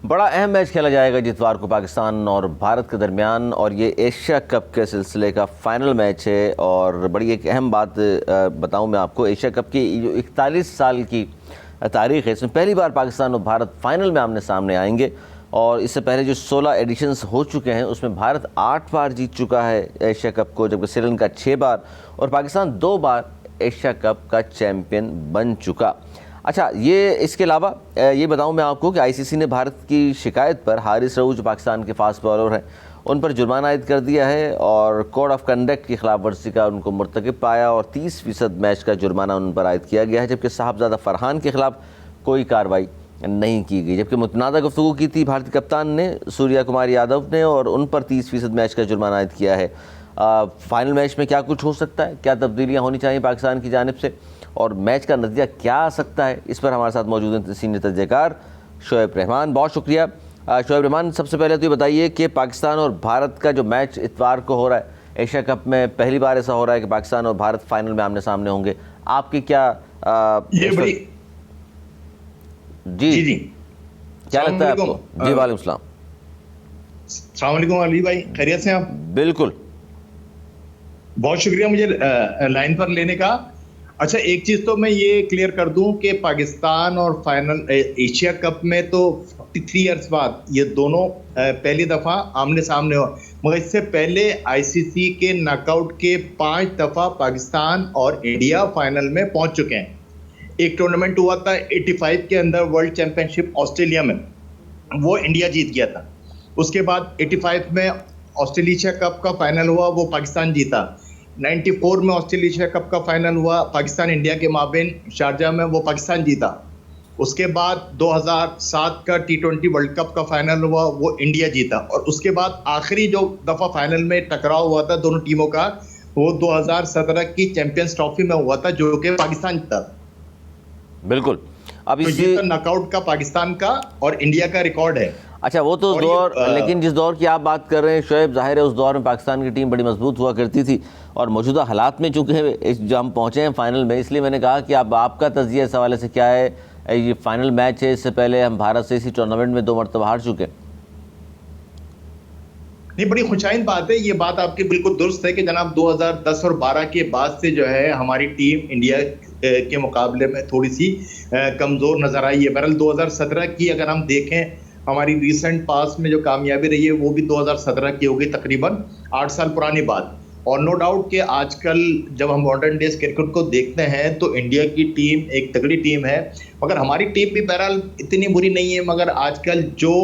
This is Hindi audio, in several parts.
बड़ा अहम मैच खेला जाएगा इतवार को पाकिस्तान और भारत के दरमियान, और ये एशिया कप के सिलसिले का फाइनल मैच है। और बड़ी एक अहम बात बताऊं मैं आपको, एशिया कप की जो 41 साल की तारीख़ है, इसमें पहली बार पाकिस्तान और भारत फाइनल में आमने सामने आएंगे। और इससे पहले जो 16 एडिशंस हो चुके हैं उसमें भारत 8 बार जीत चुका है एशिया कप को, जबकि श्रीलंका 6 बार और पाकिस्तान 2 बार एशिया कप का चैम्पियन बन चुका। अच्छा, ये इसके अलावा ये बताऊं मैं आपको कि आईसीसी ने भारत की शिकायत पर हारिस रऊफ जो पाकिस्तान के फास्ट बॉलर हैं उन पर जुर्माना आयद कर दिया है और कोड ऑफ कंडक्ट की खिलाफ वर्जी का उनको मुर्तकिब पाया और 30% मैच का जुर्माना उन पर आयद किया गया है, जबकि साहबजादा फरहान के खिलाफ कोई कार्रवाई नहीं की गई। जबकि मुतनाज़ा गुफ्तगू की थी भारतीय कप्तान ने सूर्या कुमार यादव ने और उन पर 30% मैच का जुर्माना आयद किया है। फाइनल मैच में क्या कुछ हो सकता है, क्या तब्दीलियाँ होनी चाहिए पाकिस्तान की जानिब से और मैच का नतीजा क्या आ सकता है, इस पर हमारे साथ मौजूद हैं सीनियर तजज़ेकार शोएब रहमान। बहुत शुक्रिया शोएब रहमान। सबसे पहले तो ये बताइए कि पाकिस्तान और भारत का जो मैच इतवार को हो रहा है एशिया कप में, पहली बार ऐसा हो रहा है कि पाकिस्तान और भारत फाइनल में आमने सामने होंगे, आपकी क्या ये बड़ी जी जी क्या लगता है आपको? जी वालेकुम सलाम। अस्सलाम वालेकुम अली भाई, खैरियत से आप? बिल्कुल, बहुत शुक्रिया मुझे लाइन पर लेने का। अच्छा, एक चीज तो मैं ये क्लियर कर दूं कि पाकिस्तान और फाइनल एशिया कप में तो 43 इयर्स बाद ये दोनों पहली दफा आमने सामने हो, मगर इससे पहले आईसीसी के नॉकआउट के 5 दफा पाकिस्तान और इंडिया फाइनल में पहुंच चुके हैं। एक टूर्नामेंट हुआ था 85 के अंदर वर्ल्ड चैंपियनशिप ऑस्ट्रेलिया में, वो इंडिया जीत गया था। उसके बाद 85 में ऑस्ट्रेलिया कप का फाइनल हुआ, वो पाकिस्तान जीता। 94 में ऑस्ट्रेलिया कप का फाइनल हुआ पाकिस्तान इंडिया के माबेन शारजा में, वो पाकिस्तान जीता। उसके बाद 2007 का T20 वर्ल्ड कप का फाइनल हुआ, वो इंडिया जीता। और उसके बाद आखिरी जो दफा फाइनल में टकराव हुआ था दोनों टीमों का, वो 2017 की चैंपियंस ट्रॉफी में हुआ था, जो कि पाकिस्तान जीता। बिल्कुल। अब तो ये नॉकआउट का पाकिस्तान का और इंडिया का रिकॉर्ड है। अच्छा, वो तो दौर, लेकिन जिस दौर की आप बात कर रहे हैं शोएब, जाहिर है उस दौर में पाकिस्तान की टीम बड़ी मजबूत हुआ करती थी और मौजूदा हालात में चूँकि जो हम पहुँचे हैं फाइनल में, इसलिए मैंने कहा कि अब आपका तज़किया इस हवाले से क्या है। ये फाइनल मैच है, इससे पहले हम भारत से इसी टूर्नामेंट में 2 मरतबा हार चुके हैं। नहीं, बड़ी खुशाइन बात है, ये बात आपकी बिल्कुल दुरुस्त है कि जनाब 2010 और 12 के बाद से जो है हमारी टीम इंडिया के मुकाबले में थोड़ी सी कमज़ोर नज़र आई है। बहरहाल 2017 की अगर हम देखें, हमारी रिसेंट पास में जो कामयाबी रही है वो भी 2017 की होगी, तकरीबन 8 साल पुरानी बात। और नो डाउट कि आजकल जब हम मॉडर्न डेज क्रिकेट को देखते हैं तो इंडिया की टीम एक तगड़ी टीम है, मगर हमारी टीम भी बहरहाल इतनी बुरी नहीं है। मगर आजकल जो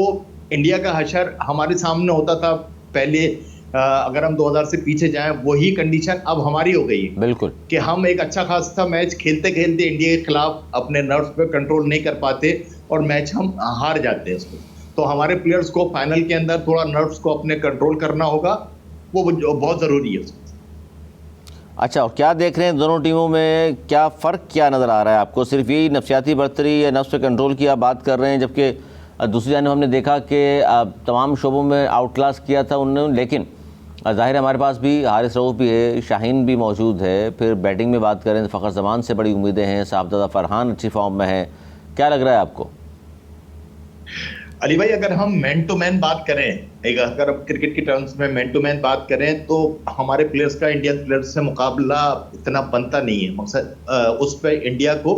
इंडिया का हशर हमारे सामने होता था पहले, अगर हम 2000 से पीछे जाएं, वही कंडीशन अब हमारी हो गई है। बिल्कुल, कि हम एक अच्छा खासा मैच खेलते खेलते इंडिया के खिलाफ अपने नर्व्स पे कंट्रोल नहीं कर पाते और मैच हम हार जाते हैं उसको। तो हमारे प्लेयर्स को फाइनल के अंदर थोड़ा नर्व्स को अपने कंट्रोल करना होगा, वो बहुत ज़रूरी है। अच्छा, और क्या देख रहे हैं दोनों टीमों में, क्या फ़र्क क्या नज़र आ रहा है आपको? सिर्फ यही नफ्सियाती बर्तरी या नफ्स पे कंट्रोल की आप बात कर रहे हैं, जबकि दूसरी जानिब हमने देखा कि तमाम शोबों में आउट क्लास किया था उन्होंने, लेकिन ज़ाहिर है हमारे पास भी हारिस रऊफ भी है, शाहीन भी मौजूद है। फिर बैटिंग में बात करें तो फ़खर जमान से बड़ी उम्मीदें हैं, साहबजादा फरहान अच्छी फॉर्म में है। क्या लग रहा है आपको? अली भाई, अगर हम मैन टू मैन बात करें, अगर हम क्रिकेट की टर्म्स में मैन टू मैन बात करें, तो हमारे प्लेयर्स का इंडियन प्लेयर्स से मुकाबला इतना बनता नहीं है। मकसद उस पर इंडिया को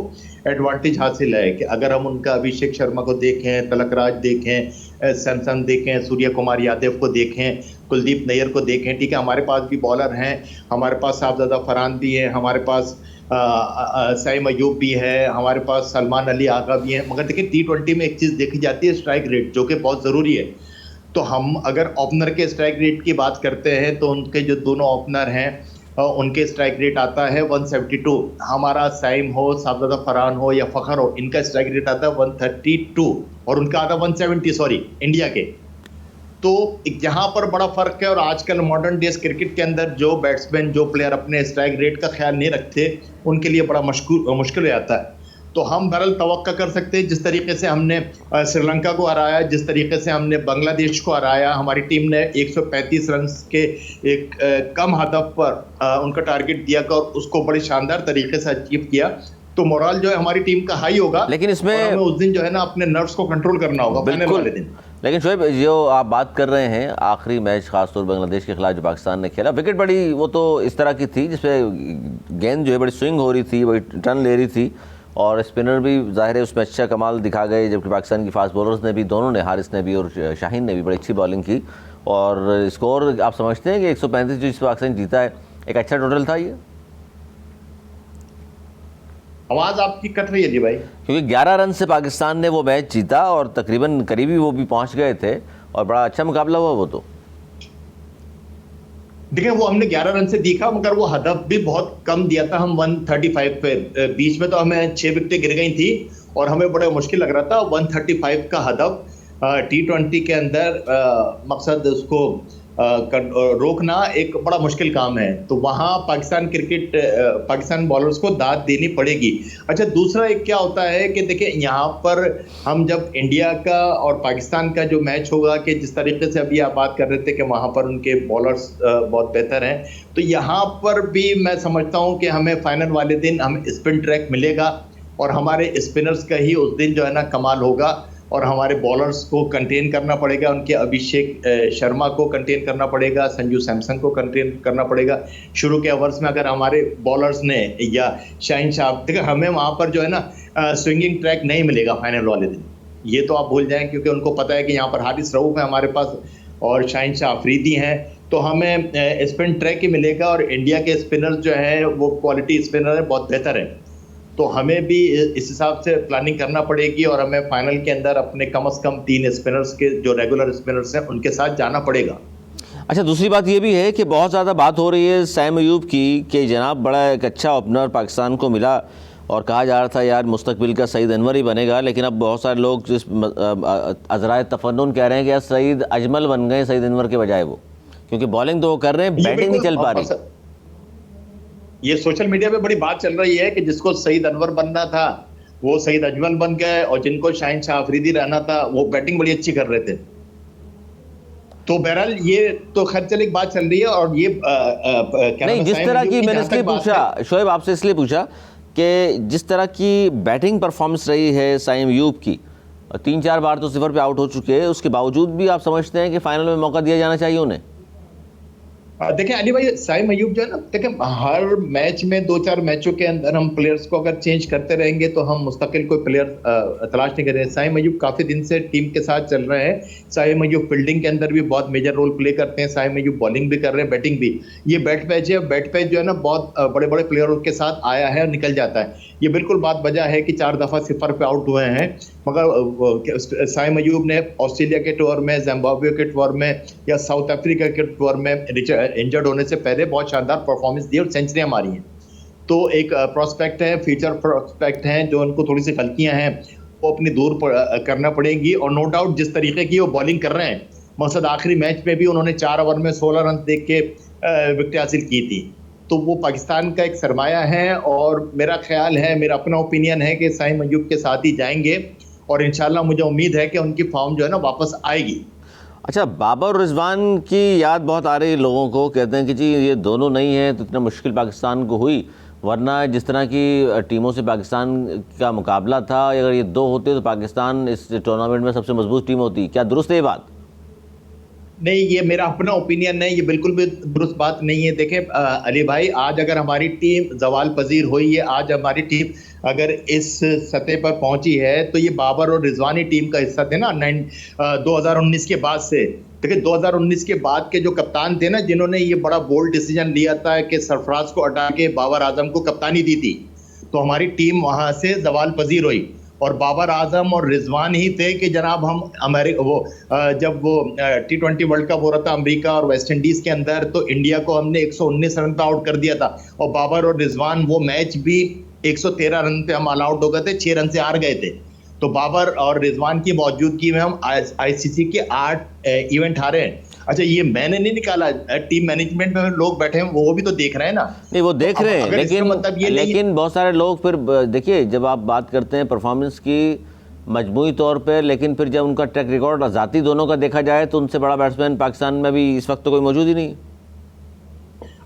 एडवांटेज हासिल है कि अगर हम उनका अभिषेक शर्मा को देखें, तलकराज देखें, सैमसन देखें, सूर्य कुमार यादव को देखें, कुलदीप नैयर को देखें, ठीक है, हमारे पास भी बॉलर हैं, हमारे पास साहबजादा फरहान भी है, हमारे पास साइम अयूब भी है, हमारे पास सलमान अली आगा भी है। मगर देखिए T20 में एक चीज़ देखी जाती है, स्ट्राइक रेट, जो कि बहुत ज़रूरी है। तो हम अगर ओपनर के स्ट्राइक रेट की बात करते हैं तो उनके जो दोनों ओपनर हैं उनके स्ट्राइक रेट आता है 172। हमारा साइम हो, साहबजादा फरहान हो या फ़खर हो, इनका स्ट्राइक रेट आता है 132 और उनका आता है 170, सॉरी, इंडिया के। तो यहाँ पर बड़ा फ़र्क है। और आजकल मॉडर्न डेज क्रिकेट के अंदर जो बैट्समैन, जो प्लेयर अपने स्ट्राइक रेट का ख्याल नहीं रखते, उनके लिए बड़ा मुश्किल हो जाता है। तो हम बहरहाल तवक्का कर सकते हैं, जिस तरीके से हमने श्रीलंका को हराया, जिस तरीके से हमने बांग्लादेश को हराया, हमारी टीम ने 135 रन के एक कम हदफ पर उनका टारगेट दिया और उसको बड़े शानदार तरीके से अचीव किया। तो तो मोरल जो है हमारी टीम का हाई होगा, लेकिन इसमें और हमें उस दिन जो है ना अपने नर्व्स को कंट्रोल करना होगा फाइनल वाले दिन। लेकिन शोएब, जो आप बात कर रहे हैं आखिरी मैच खासतौर बांग्लादेश के खिलाफ जो पाकिस्तान ने खेला, विकेट बड़ी वो तो इस तरह की थी जिसपे गेंद जो है बड़ी स्विंग हो रही थी, बड़ी टर्न ले रही थी, और स्पिनर भी ज़ाहिर है उसमें अच्छा कमाल दिखा गए, जबकि पाकिस्तान की फास्ट बॉलर्स ने भी, दोनों ने, हारिस ने भी और शाहीन ने भी बड़ी अच्छी बॉलिंग की। और स्कोर आप समझते हैं कि 135 जो इस पाकिस्तान जीता है एक अच्छा टोटल था ये? आवाज आपकी कट रही है जी भाई। क्योंकि 11 रन से पाकिस्तान ने वो मैच जीता और तकरीबन करीबी वो भी पहुंच गए थे और बड़ा अच्छा मुकाबला हुआ वो तो। देखिए वो हमने 11 रन से दिखा, मगर वो हदफ भी बहुत कम दिया था। हम 135 पे, बीच में तो हमें 6 विकेटें गिर गई थी और हमें बड़ा मुश्किल लग रहा था। 135 का हदफ T20 के अंदर मकसद उसको रोकना एक बड़ा मुश्किल काम है। तो वहां पाकिस्तान बॉलर्स को दाद देनी पड़ेगी। अच्छा, दूसरा एक क्या होता है कि देखिए यहाँ पर हम जब इंडिया का और पाकिस्तान का जो मैच होगा, कि जिस तरीके से अभी आप बात कर रहे थे कि वहां पर उनके बॉलर्स बहुत बेहतर हैं, तो यहाँ पर भी मैं समझता हूँ कि हमें फाइनल वाले दिन हमें स्पिन ट्रैक मिलेगा और हमारे स्पिनर्स का ही उस दिन जो है ना कमाल होगा, और हमारे बॉलर्स को कंटेन करना पड़ेगा। उनके अभिषेक शर्मा को कंटेन करना पड़ेगा, संजू सैमसन को कंटेन करना पड़ेगा। शुरू के ओवर्स में अगर हमारे बॉलर्स ने या शाहीन शाह, देखिए हमें वहाँ पर जो है ना स्विंगिंग ट्रैक नहीं मिलेगा फाइनल वाले दिन, ये तो आप भूल जाएं, क्योंकि उनको पता है कि यहाँ पर हारिस रऊफ है हमारे पास और शाहीन शाह अफरीदी हैं, तो हमें स्पिन ट्रैक ही मिलेगा। और इंडिया के स्पिनर्स जो हैं वो क्वालिटी स्पिनर है, बहुत बेहतर है, तो हमें भी इस हिसाब से प्लानिंग करना पड़ेगी और हमें फाइनल के अंदर अपने कम से कम 3 स्पिनर्स के जो रेगुलर स्पिनर्स हैं उनके साथ जाना पड़ेगा। अच्छा, दूसरी बात ये भी है कि बहुत ज़्यादा बात हो रही है साइम अयूब की कि जनाब बड़ा एक अच्छा ओपनर पाकिस्तान को मिला और कहा जा रहा था यार मुस्तकबिल का सईद अनवर ही बनेगा, लेकिन अब बहुत सारे लोग जिस अज़राए तफन्नुन कह रहे हैं कि यार सईद अजमल बन गए सईद अनवर के बजाय वो, क्योंकि बॉलिंग तो वो कर रहे हैं, बैटिंग नहीं चल पा रही। ये सोशल मीडिया पे बड़ी बात चल रही है कि जिसको सईद अनवर बनना था वो सईद अजमल बन गए, और जिनको शाहीन शाह अफरीदी रहना था वो बैटिंग बड़ी अच्छी कर रहे थे। तो बहरहाल ये तो खैर चल एक बात चल रही है। और ये नहीं, जिस तरह की मैंने इसलिए पूछा शोएब आपसे, इसलिए पूछा कि जिस तरह की बैटिंग परफॉर्मेंस रही है साइम अयूब की, 3-4 बार तो 0 पे आउट हो चुके हैं, उसके बावजूद भी आप समझते हैं कि फाइनल में मौका दिया जाना चाहिए उन्हें? देखें अली भाई, साइम अयूब जो है ना, देखें हर मैच में 2-4 मैचों के अंदर हम प्लेयर्स को अगर चेंज करते रहेंगे तो हम मुस्तकिल कोई प्लेयर तलाश नहीं कर रहे हैं। साइम अयूब काफी दिन से टीम के साथ चल रहे हैं। साइम अयूब फील्डिंग के अंदर भी बहुत मेजर रोल प्ले करते हैं। साइम अयूब बॉलिंग भी कर रहे हैं, बैटिंग भी। ये बैट पैच है, बैट पैच जो है ना बहुत बड़े बड़े प्लेयरों के साथ आया है और निकल जाता है। ये बिल्कुल बात वजह है कि 4 दफा 0 पे आउट हुए हैं, मगर साइम अयूब ने ऑस्ट्रेलिया के टूर में, जिम्बाब्वे के टूर में या साउथ अफ्रीका के टूर में इंजर्ड होने से पहले बहुत शानदार परफॉर्मेंस दी और सेंचुरियां मारी हैं। तो एक प्रोस्पेक्ट है, फ्यूचर प्रोस्पेक्ट हैं, जो उनको थोड़ी सी गलतियां हैं वो अपनी दूर करना पड़ेगी। और नो डाउट जिस तरीके की वो बॉलिंग कर रहे हैं, मकसद आखिरी मैच में भी उन्होंने 4 ओवर में 16 रन देख के विकेट हासिल की थी, तो वो पाकिस्तान का एक सरमाया है। और मेरा ख्याल है, मेरा अपना ओपिनियन है कि साइम अयूब के साथ ही जाएंगे और इंशाल्लाह मुझे उम्मीद है कि उनकी फॉर्म जो है ना वापस आएगी। अच्छा, बाबर और रिजवान की याद बहुत आ रही है लोगों को, कहते हैं कि जी ये दोनों नहीं है तो इतना मुश्किल पाकिस्तान को हुई, वरना जिस तरह की टीमों से पाकिस्तान का मुकाबला था, अगर ये 2 होते तो पाकिस्तान इस टूर्नामेंट में सबसे मजबूत टीम होती। क्या दुरुस्त है ये बात? नहीं, ये मेरा अपना ओपिनियन है, ये बिल्कुल भी दुरुस्त बात नहीं है। देखें अली भाई, आज अगर हमारी टीम जवाल पजीर हुई है, आज हमारी टीम अगर इस सतह पर पहुंची है, तो ये बाबर और रिजवानी टीम का हिस्सा थे ना 2019 के बाद से। देखिए 2019 के बाद के जो कप्तान थे ना, जिन्होंने ये बड़ा बोल्ड डिसीजन लिया था कि सरफराज को हटा के बाबर आजम को कप्तानी दी थी, तो हमारी टीम वहां से जवाल पजीर हुई। और बाबर आजम और रिजवान ही थे कि जनाब हम जब वो T20 वर्ल्ड कप हो रहा था अमेरिका और वेस्ट इंडीज के अंदर, तो इंडिया को हमने 119 रन पे आउट कर दिया था। और बाबर और रिजवान वो मैच भी 113 रन पे हम ऑल आउट हो गए थे, 6 रन से हार गए थे। तो बाबर और रिजवान की मौजूदगी में हम ICC के 8 इवेंट हारे हैं। अच्छा, ये मैंने नहीं निकाला, टीम मैनेजमेंट में लोग बैठे हैं वो भी तो देख रहे हैं ना। नहीं, वो देख रहे हैं, लेकिन मतलब ये लेकिन बहुत सारे लोग फिर देखिए, जब आप बात करते हैं परफॉर्मेंस की मजमूई तौर पे, लेकिन फिर जब उनका ट्रैक रिकॉर्ड ज़ाती दोनों का देखा जाए तो उनसे बड़ा बैट्समैन पाकिस्तान में भी इस वक्त तो कोई मौजूद ही नहीं।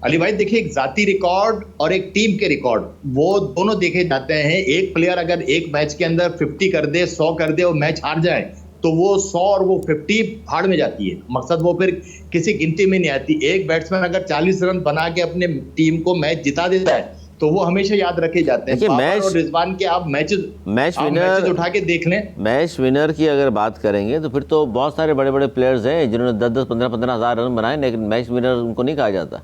अली भाई देखिए, एक जाती रिकॉर्ड और एक टीम के रिकॉर्ड वो दोनों देखे जाते हैं। एक प्लेयर अगर एक मैच के अंदर 50 कर दे, 100 कर दे और मैच हार जाए, तो वो 100 और वो 50 भाड़ में जाती है। मकसद वो फिर किसी गिनती में नहीं आती। एक बैट्समैन अगर 40 रन बना के अपने टीम को मैच जिता देता है तो वो हमेशा याद रखे जाते हैं। बाबर और रिजवान के आप मैच विनर उठा के देख लें। मैच विनर की अगर बात करेंगे तो फिर तो बहुत सारे बड़े बड़े प्लेयर्स हैं जिन्होंने 10-10, 15-15 हज़ार रन बनाए, लेकिन मैच विनर उनको नहीं कहा जाता।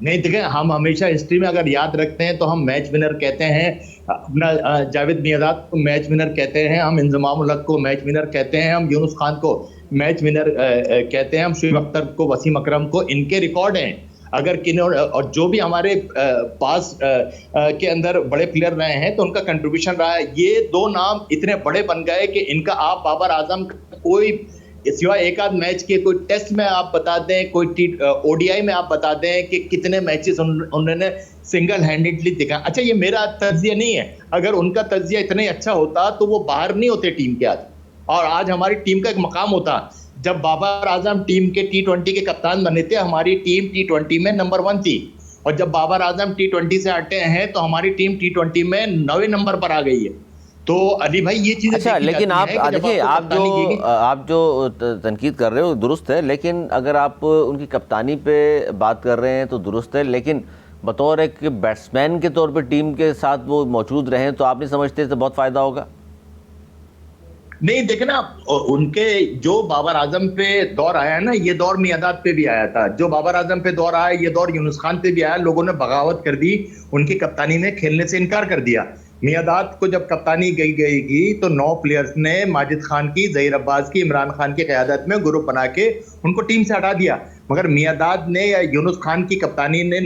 नहीं देखें, हम हमेशा हिस्ट्री में अगर याद रखते हैं तो हम मैच विनर कहते हैं अपना जावेद मियांदाद को मैच विनर कहते हैं, हम इंजमाम उल हक को मैच विनर कहते हैं, हम यूनुस खान को मैच विनर कहते हैं, हम शुएब अख्तर को, वसीम अकरम को। इनके रिकॉर्ड हैं। अगर किन्होंने और जो भी हमारे पास के अंदर बड़े प्लेयर रहे हैं तो उनका कंट्रीब्यूशन रहा है। ये दो नाम इतने बड़े बन गए कि इनका आप बाबर आजम कोई सिवाय एक आध मैच के कोई टेस्ट में आप बता दें, कोई ओडीआई में आप बता दें कि कितने मैचेस उन्होंने सिंगल हैंडेडली दिखा। अच्छा, ये मेरा तज्जिया नहीं है। अगर उनका तज्जिया इतना ही अच्छा होता तो वो बाहर नहीं होते टीम के आज, और आज हमारी टीम का एक मकाम होता। जब बाबर आजम टीम के T20 के कप्तान बने थे, हमारी टीम T20 में नंबर 1 थी, और जब बाबर आजम T20 से हटे हैं तो हमारी टीम T20 में 9वें नंबर पर आ गई है। तो अली भाई ये चीज़ अच्छा, लेकिन आप देखिए, आप जो तनकीद कर रहे हो दुरुस्त है, लेकिन अगर आप उनकी कप्तानी पे बात कर रहे हैं तो दुरुस्त है, लेकिन बतौर एक बैट्समैन के तौर पे टीम के साथ वो मौजूद रहें तो आप नहीं समझते तो बहुत फ़ायदा होगा? नहीं देखे ना, उनके जो बाबर आजम पे दौर आया है ना, ये दौर मियांदाद पे भी आया था। जो बाबर आजम पे दौर आया, ये दौर यूनुस खान पे भी आया। लोगों ने बगावत कर दी, उनकी कप्तानी में खेलने से इनकार कर दिया। मियांदाद को जब कप्तानी गई तो 9 प्लेयर्स ने माजिद खान की, जहीर अब्बास की, इमरान खान की क़यादत में ग्रुप बना के उनको टीम से हटा दिया। मगर मियांदाद ने या यूनुस खान की कप्तानी ने,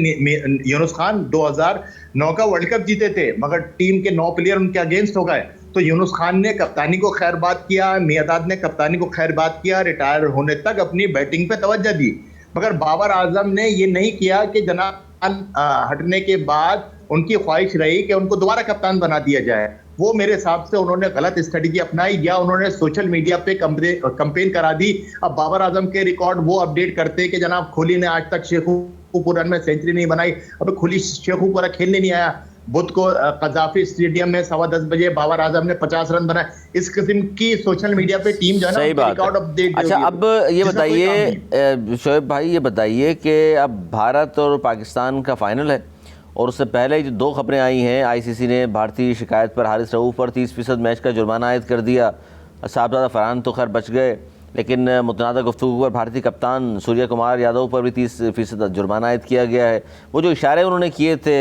यूनुस खान 2009 का वर्ल्ड कप जीते थे, मगर टीम के 9 प्लेयर उनके अगेंस्ट हो गए। तो यूनुस खान ने कप्तानी को खैरबाद किया, मियांदाद ने कप्तानी को खैरबाद किया, रिटायर होने तक अपनी बैटिंग पे तवज्जो दी। मगर बाबर आजम ने ये नहीं किया कि जनाब हटने के बाद उनकी ख्वाहिश रही कि उनको दोबारा कप्तान बना दिया जाए। वो मेरे हिसाब से उन्होंने गलत स्ट्रेटजी अपनाई, या उन्होंने सोशल मीडिया पे कंपेन करा दी। अब बाबर आजम के रिकॉर्ड वो अपडेट करते कि जनाब कोहली ने आज तक शेखुपुरा में सेंचुरी नहीं बनाई। अब कोहली शेखुपुरा खेलने नहीं आया। बुध को कजाफी स्टेडियम में 10:15 बजे बाबर आजम ने 50 रन बनाए। इस किस्म की सोशल मीडिया पे टीम जो है ना रिकॉर्ड अपडेट। अच्छा, अब ये बताइए शोएब भाई, ये बताइए कि अब भारत और पाकिस्तान का फाइनल है, और उससे पहले जो 2 खबरें आई हैं, आईसीसी ने भारतीय शिकायत पर हारिस रऊफ पर 30% मैच का जुर्माना आयद कर दिया। साहबजादा फरहान तो खैर बच गए, लेकिन मुतनाज़ा गुफ्तगू पर भारतीय कप्तान सूर्य कुमार यादव पर भी 30% जुर्माना आयद किया गया है। वो जो इशारे उन्होंने किए थे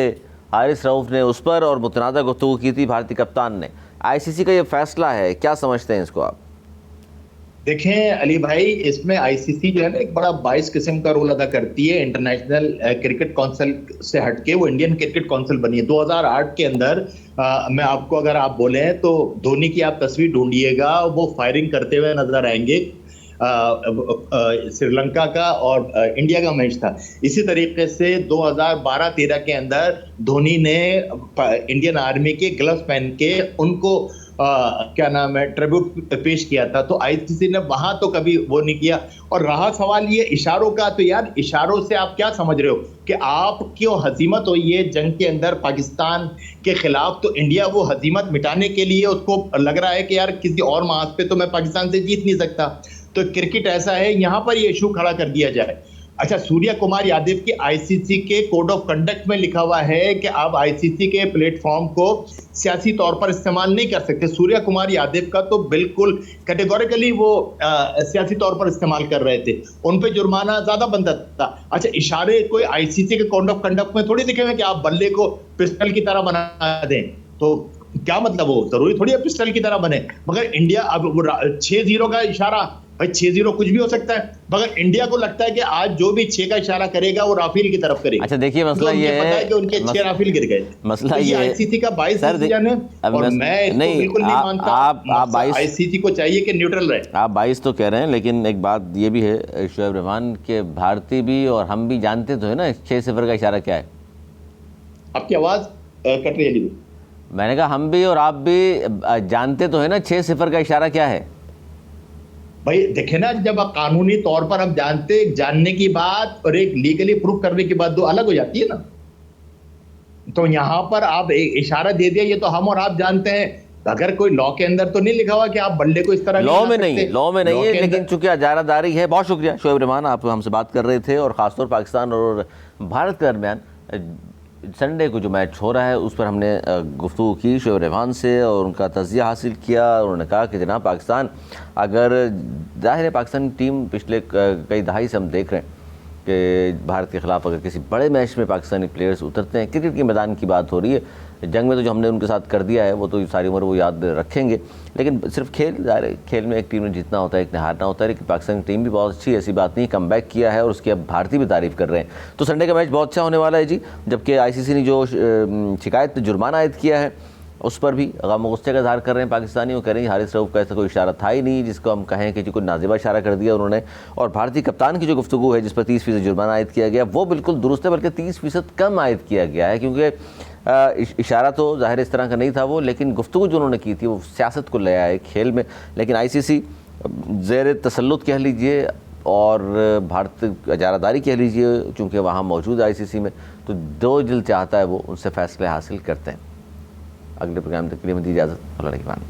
हारिस रऊफ ने उस पर, और मुतनाज़ा गुफ्तगू की थी भारतीय कप्तान ने, आईसीसी का ये फैसला है, क्या समझते हैं इसको आप? देखें अली भाई, इसमें आईसीसी जो है ना एक बड़ा 22 किस्म का रोल अदा करती है। इंटरनेशनल क्रिकेट काउंसिल से हटके वो इंडियन क्रिकेट काउंसिल बनी है 2008 के अंदर। मैं आपको अगर आप बोले तो धोनी की आप तस्वीर ढूंढिएगा, वो फायरिंग करते हुए नजर आएंगे। श्रीलंका का और इंडिया का मैच था। इसी तरीके से 2012-13 के अंदर धोनी ने इंडियन आर्मी के ग्लव्स पहन के उनको क्या नाम है ट्रिब्यूट पेश किया था। तो आईसीसी ने वहां तो कभी वो नहीं किया। और रहा सवाल ये इशारों का, तो यार इशारों से आप क्या समझ रहे हो कि आप क्यों हजीमत हुई है जंग के अंदर पाकिस्तान के खिलाफ, तो इंडिया वो हजीमत मिटाने के लिए उसको लग रहा है कि यार किसी और महाज पे तो मैं पाकिस्तान से जीत नहीं सकता। तो क्रिकेट ऐसा है, यहां पर ये इशू खड़ा कर दिया जाए। अच्छा, सूर्य कुमार यादव की आईसीसी के कोड ऑफ कंडक्ट में लिखा हुआ है कि आप आईसीसी के प्लेटफॉर्म को सियासी तौर पर इस्तेमाल नहीं कर सकते। सूर्य कुमार यादव का तो बिल्कुल कैटेगोरिकली वो सियासी तौर पर इस्तेमाल कर रहे थे, उन पे जुर्माना ज्यादा बनता था। अच्छा, इशारे कोई आईसीसी के कोड ऑफ कंडक्ट में थोड़ी लिखे हुए कि आप बल्ले को पिस्टल की तरह बना दें, तो क्या मतलब वो जरूरी थोड़ी है पिस्टल की तरह बने। मगर इंडिया अब 6-0 का इशारा, भाई 6-0 कुछ भी हो सकता है, मगर इंडिया को लगता है कि आज जो भी 6 का इशारा करेगा वो राफेल की तरफ करेगा। अच्छा देखिए, मसला ये है कि उनके 6 राफेल गिर गए। मसला तो ये आईसीसी का 22 डिसीजन है, और मैं इसको बिल्कुल नहीं मानता। आप 22 आईसीसी को चाहिए कि न्यूट्रल रहे। आप 22 तो कह रहे हैं, लेकिन एक बात ये भी है शोएब रहमान के भारतीय भी और हम भी जानते तो है ना 6-0 का इशारा क्या है। आपकी आवाज कट रही है। मैंने कहा हम भी और आप भी जानते तो है ना 6-0 का इशारा क्या है। भाई देखे ना, जब आप कानूनी तौर पर आप जानने की बात और एक लीगली प्रूव करने की बात दो अलग हो जाती है ना। तो यहां पर आप एक इशारा दे दिया, ये तो हम और आप जानते हैं। अगर कोई लॉ के अंदर तो नहीं लिखा हुआ कि आप बल्ले को इस तरह नहीं लॉ हिला में नहीं है, सकते। लॉ में नहीं लॉ है, के लेकिन अंदर चूंकि इजारादारी है। बहुत शुक्रिया शोएब रहमान, आप हमसे बात कर रहे थे। और ख़ासतौर पाकिस्तान और भारत के दरमियान संडे को जो मैच हो रहा है उस पर हमने गुफ्तगू की शोएब रहमान से और उनका तज़किया हासिल किया। उन्होंने कहा कि जनाब पाकिस्तान, अगर ज़ाहिर है पाकिस्तान की टीम पिछले कई दहाई से हम देख रहे हैं कि भारत के ख़िलाफ़ अगर किसी बड़े मैच में पाकिस्तानी प्लेयर्स उतरते हैं, क्रिकेट के मैदान की बात हो रही है, जंग में तो जो हमने उनके साथ कर दिया है वो तो सारी उम्र वो याद रखेंगे, लेकिन सिर्फ खेल में एक टीम ने जीतना होता है, एक ने हारना होता है। लेकिन पाकिस्तान की टीम भी बहुत अच्छी, ऐसी बात नहीं, कम बैक किया है और उसकी अब भारतीय भी तारीफ़ कर रहे हैं। तो संडे का मैच बहुत अच्छा होने वाला है जी। जबकि ICC ने जो शिकायत जुर्माना आयद किया है उस पर भी गम गुस्से का इज़हार कर रहे हैं पाकिस्तानी। वो कह रहे हैं हारिस रऊफ़ का ऐसा कोई इशारा था ही नहीं जिसको हम कहें कि कोई नाज़िबा इशारा कर दिया उन्होंने। और भारतीय कप्तान की जो गुफ्तगू है जिस पर 30% जुर्माना आयद किया गया वो बिल्कुल दुरुस्त है, बल्कि 30% कम आयद किया गया है, क्योंकि इशारा तो ज़ाहिर इस तरह का नहीं था वो, लेकिन गुफ्तगू जो उन्होंने की थी वो सियासत को ले आए खेल में। लेकिन ICC ज़ेर तसल्लुत कह लीजिए और भारत इजारादारी कह लीजिए, चूँकि वहाँ मौजूद है ICC में, तो जो दिल चाहता है वो उनसे फ़ैसले हासिल करते हैं। अगले प्रोग्राम तक के लिए मुझे इजाज़त, अल्लाह के बाद।